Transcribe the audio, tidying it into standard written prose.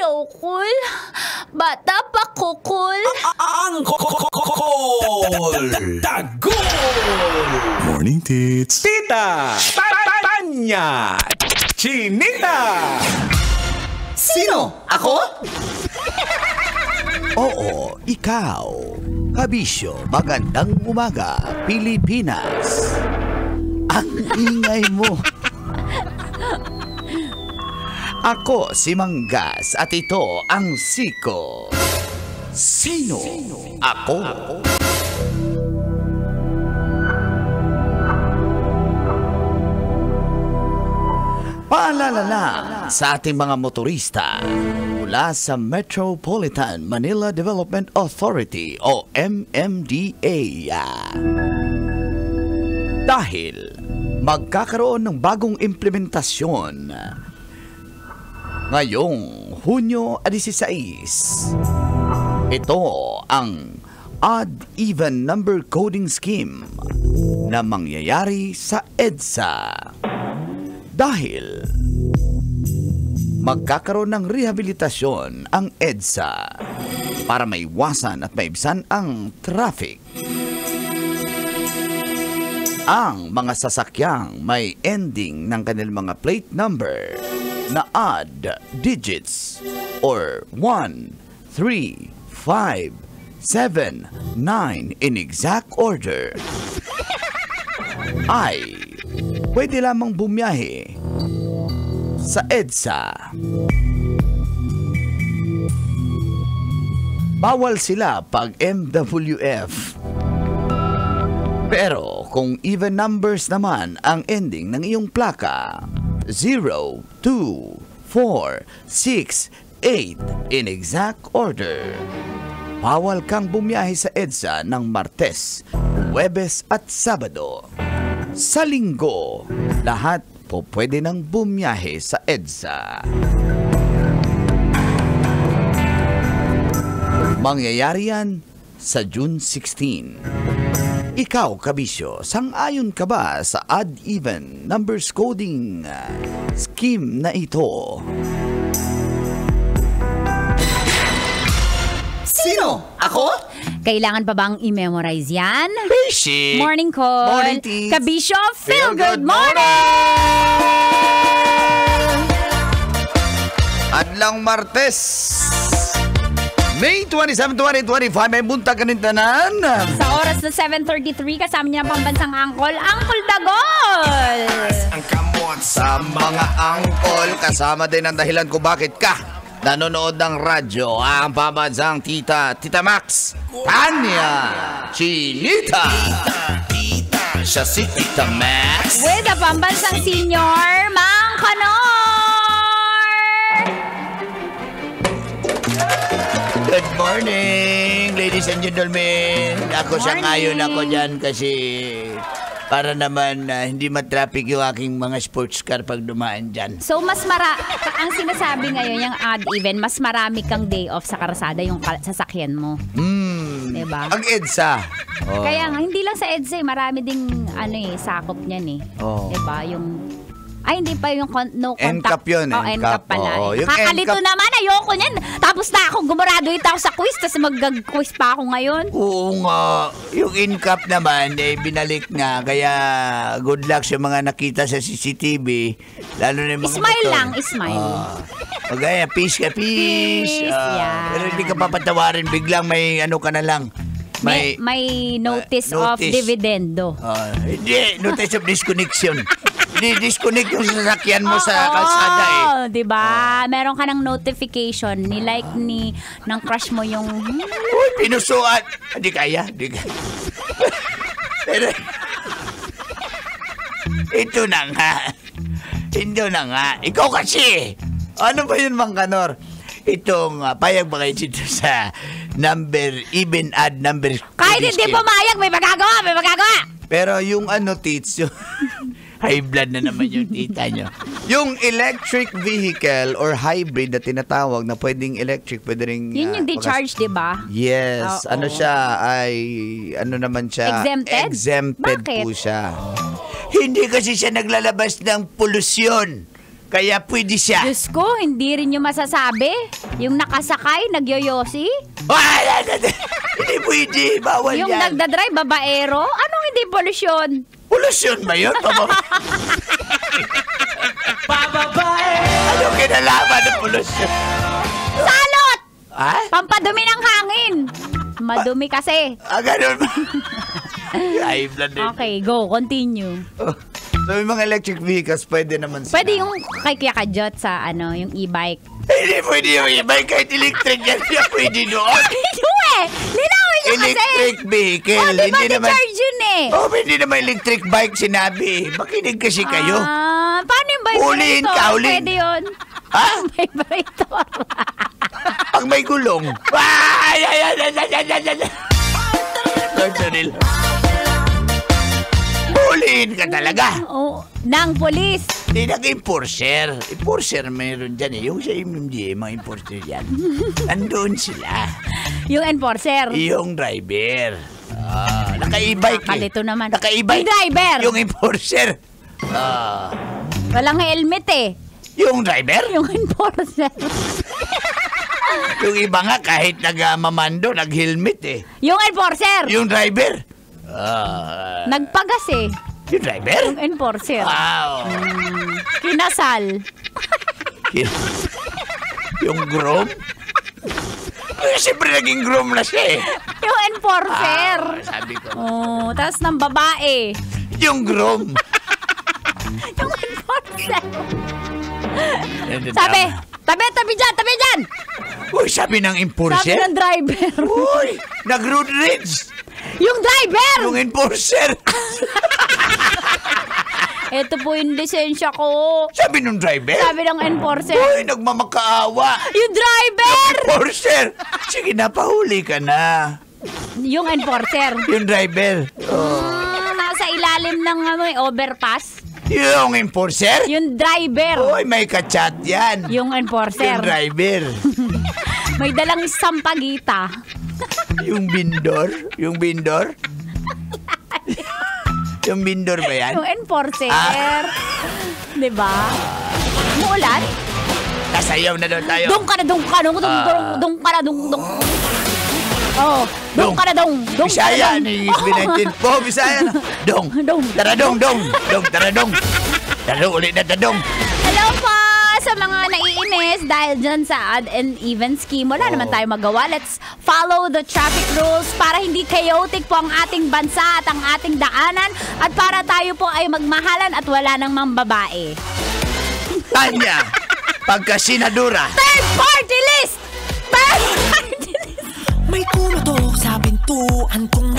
cool. Bata pa ko cool. Ang cool. Tagol. Morning, tits. Tita. Tanya. Chinita. Sino? Ako? Oo, ikaw. Kabisyo, magandang umaga, Pilipinas. Ang ingay mo. Ako si Manggas at ito ang Siko. Sino? Ako. Paalala lang sa ating mga motorista mula sa Metropolitan Manila Development Authority o MMDA. Dahil magkakaroon ng bagong implementasyon ngayong Hunyo 16. Ito ang odd-even number coding scheme na mangyayari sa EDSA. Dahil magkakaroon ng rehabilitasyon ang EDSA para maiwasan at maibsan ang traffic. Ang mga sasakyang may ending ng kanilang mga plate number na odd digits or 1, 3, 5, 7, 9 in exact order ay pwede lamang bumiyahe sa EDSA. Bawal sila pag MWF. Pero kung even numbers naman ang ending ng iyong plaka, 0, 2, 4, 6, 8 in exact order, bawal kang bumiyahe sa EDSA ng Martes, Huwebes at Sabado. Sa Linggo, lahat po pwede nang bumiyahe sa EDSA. Mangyayari yan sa June 16. Ikaw, Kabisyo, sang-ayon ka ba sa odd-even numbers coding scheme na ito? Sino? Ako? Kailangan pa bang i-memorize yan? Basic! Morning call. Morning, teens. Kabisyo, feel good Good morning! Adlang Martes, May 27, 2025, may buntag kanintanan. Sa oras na 7:33, kasama niya ang pambansang angkol, Angkol Dagol! Ang kamot Sa mga angkol, kasama din ang dahilan kung bakit ka nanonood ng radyo, ang pambansang Tita Max, Tanya Chinita. Siya si Tita Max. With the pambansang senior, Mang Kanor! Good morning, ladies and gentlemen. Ako sang-ayon ako dyan kasi para naman hindi matraffic yung aking mga sports car pag dumaan dyan. So, ang sinasabi ngayon, yung odd-even, mas marami kang day off sa karasada yung sasakyan mo. Diba? Ang EDSA. Oh. Kaya nga, hindi lang sa EDSA, marami ding sakop niyan eh. Oh. Diba? Ay, hindi pa yung no contact. NCAP yun. Oh, NCAP pala. Oh, yung Nakakalito NCAP naman, ayoko niyan. Tapos na ako, gumraduate ako sa quiz, tapos mag-quiz pa ako ngayon. Oo nga. Yung NCAP naman, binalik na. Kaya good luck sa mga nakita sa CCTV. Lalo na yung mga Smile motor. lang, smile. Magaya, peace ka, peace. Yeah. Pero hindi ka papatawarin. Biglang may ano ka na lang. May notice of dividendo. Hindi, notice of disconnection. Disconnect yung sasakyan mo sa kalsada eh. Diba? Meron ka ng notification, ni-like ng crush mo yung... Uy, pinusuan. Hindi kaya. Pero, ito na nga. Ikaw kasi. Ano ba yun, Mang Kanor? Itong payag ba kayo dito sa number, even odd number. Kahit hindi pumayag, may magagawa. Pero yung tits, yung high blood na naman yung tita nyo. Yung electric vehicle or hybrid na tinatawag na pwedeng electric, pwede rin... Yun yung de-charge, diba? Yes. Oo. Naman siya? Exempted? Exempted Bakit? po siya. Hindi kasi siya naglalabas ng polusyon. Kaya pwede siya. Diyos ko, hindi rin yung masasabi. Yung nakasakay, nagyoyosi. Hindi pwede. Bawal Yung yan. nagdadrive, babaero. Anong hindi polusyon? Polusyon ba yun? Ano kinalaman ng polusyon? Salot! Ha? Pampadumi ng hangin. Madumi kasi. Ganun ba? High blood din. Okay, go. Continue. So, yung mga electric vehicles, pwede naman sila. Pwede yung kay Kuya Kajot sa yung e-bike. Hindi pwede yung e-bike kahit electric yan. Hindi pwede doon. Hindi eh! Linawin niyo kasi! Electric vehicle. Oh, di ba Hindi naman. charge yun eh? Oh, hindi naman electric bike sinabi. Makinig kasi kayo. Paano yung vibrator? Huliin ka, huliin. Pwede yun. Ha? Vibrator. Pag may gulong. Ay! Lord Cyril. Huliin ka talaga. Oh, ng polis. Hindi nag-enforcer. Enforcer mayroon dyan eh. Yung sa MMDA, mga enforcer yan. Nandun sila. Yung enforcer. Yung driver. Naka-e-bike Kalito naman. Naka-e-bike. Yung driver. Yung enforcer. Walang helmet eh. Yung driver. Yung enforcer. Yung iba nga kahit nag-mamando, nag-helmet eh. Yung enforcer. Yung driver. Nagpagas eh. Yung driver. Yung enforcer. Wow. Kinasal. Yung groom. Siyempre naging groom na siya eh. Yung enforcer. Sabi ko. Oh, tapos ng babae. Yung groom. Yung enforcer. Sabi, tabi dyan. Uy, sabi ng Sabi enforcer. ng driver. Uy, nag-road rage. Yung driver. Yung enforcer. Ito po yung lisensya ko. Sabi ng driver. Sabi ng enforcer. Uy, nagmamakaawa. Yung driver. Enforcer. Sige na, pahuli ka na. Yung enforcer. Yung driver. Nasa ilalim ng overpass. Yung enforcer. Yung driver. Uy, may kachat yan. Yung enforcer. Yung driver. May dalang sampagita. Yung bindor. Yung bindor. Yung bindor ba yan? Yung enforcer. Diba? Muulan? Kasayaw na daw tayo. Dong ka na. Oh, dong ka na. Bisaya ni Isbinatin. Po, Bisaya na. Dong. Tara dong. Tara dong. Tara ulit na tadong. Hello po sa mga naiinis dahil dyan sa odd and even scheme. Wala naman tayo magawa. Let's follow the traffic rules para hindi chaotic po ang ating bansa at ang ating daanan at para tayo po ay magmahalan at wala nang mambabae. Tanya, pagkasinadura. Third party list! Third party list! May tumutok sa pintuan kong